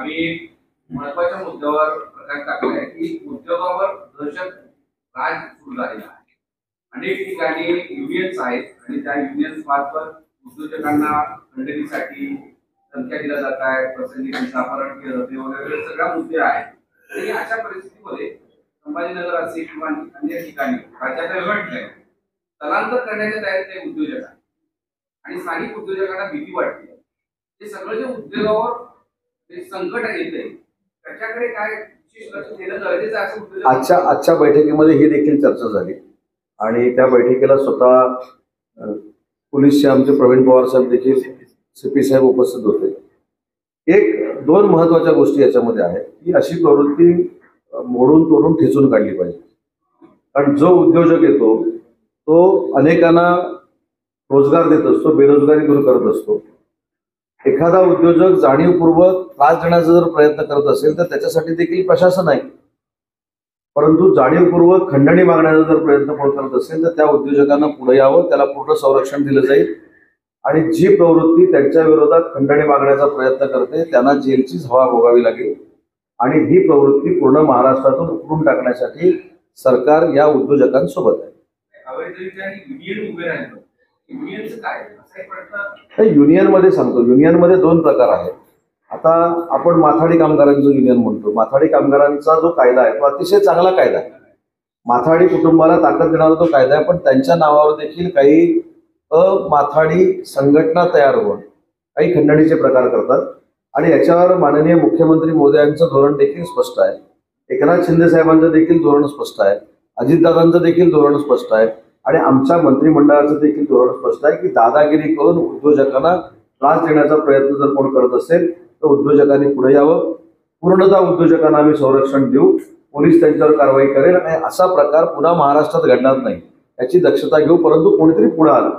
आम्ही एक महत्वाच्या मुद्द्यावर प्रकाश टाकलाय की उद्योगावर दहशत राज सुरू झालेला आहे. अनेक ठिकाणी युनियन्स आहेत आणि त्या युनियन्स मार्फत उद्योजकांना खंडणीसाठी संख्या दिला जात आहे, प्रसंगी त्यांचं अपहरण केलं जाते वगैरे सगळ्या मुद्दे आहेत. तरी अशा परिस्थितीमध्ये संभाजीनगर असेल किंवा अन्य ठिकाणी राज्याच्या वेगळ्या ठिकाणी स्थलांतर करण्याच्या तयारीत आहे उद्योजक आणि स्थानिक उद्योजकांना भीती वाटते. हे सगळं जे उद्योगावर संकट येते त्याच्याकडे काय विशेष लक्ष देणं गरजेचं आहे असं उद्योजक. आजच्या बैठकीमध्ये ही देखील चर्चा झाली आणि त्या बैठकीला स्वतः पोलीसचे आमचे प्रवीण पवार साहेब देखील CP साहेब उपस्थित होते. एक दोन महत्वाच्या गोष्टी याच्यामध्ये आहेत की अशी प्रवृत्ती मोडून तोडून ठेचून काढली पाहिजे. कारण जो उद्योजक येतो तो अनेकांना रोजगार देत असतो, बेरोजगारी दूर करत असतो. एखादा उद्योजक जाणीवपूर्वक त्रास देण्याचा जर प्रयत्न करत असेल तर त्याच्यासाठी देखील प्रशासन आहे. परंतु जाणीवपूर्वक खंडणी मागण्याचा जर प्रयत्न कोण करत असेल तर त्या उद्योजकांना पुढे यावं, त्याला पूर्ण संरक्षण दिलं जाईल आणि जी प्रवृत्ती त्यांच्या विरोधात खंडणी मागण्याचा प्रयत्न करते त्यांना जेलचीच हवा भोगावी लागेल. आणि ही प्रवृत्ती पूर्ण महाराष्ट्रातून उकरून टाकण्यासाठी सरकार या उद्योजकांसोबत आहे. युनियनमध्ये सांगतो, युनियनमध्ये दोन प्रकार आहेत. आता आपण माथाडी कामगारांचं युनियन म्हणतो. माथाडी कामगारांचा जो कायदा आहे तो अतिशय चांगला कायदा आहे. माथाडी कुटुंबाला ताकद देणारा तो कायदा आहे. पण त्यांच्या नावावर देखील काही माथाडी संघटना तयार होऊन काही खंडणीचे प्रकार करतात आणि याच्यावर माननीय मुख्यमंत्री मोदयांचं धोरण देखील स्पष्ट आहे. एकनाथ शिंदे साहेबांचं देखील धोरण स्पष्ट आहे. अजितदादांचं देखील धोरण स्पष्ट आहे आणि आमच्या मंत्रिमंडळाचं देखील धोरण स्पष्ट आहे की दादागिरी करून उद्योजकांना त्रास देण्याचा प्रयत्न जर कोण करत असेल तर उद्योजकांनी पुढे यावं. पूर्णतः उद्योजकांना आम्ही संरक्षण देऊ, पोलीस त्यांच्यावर कारवाई करेल आणि असा प्रकार पुन्हा महाराष्ट्रात घडणार नाही याची दक्षता घेऊ. परंतु कोणीतरी पुढे आलं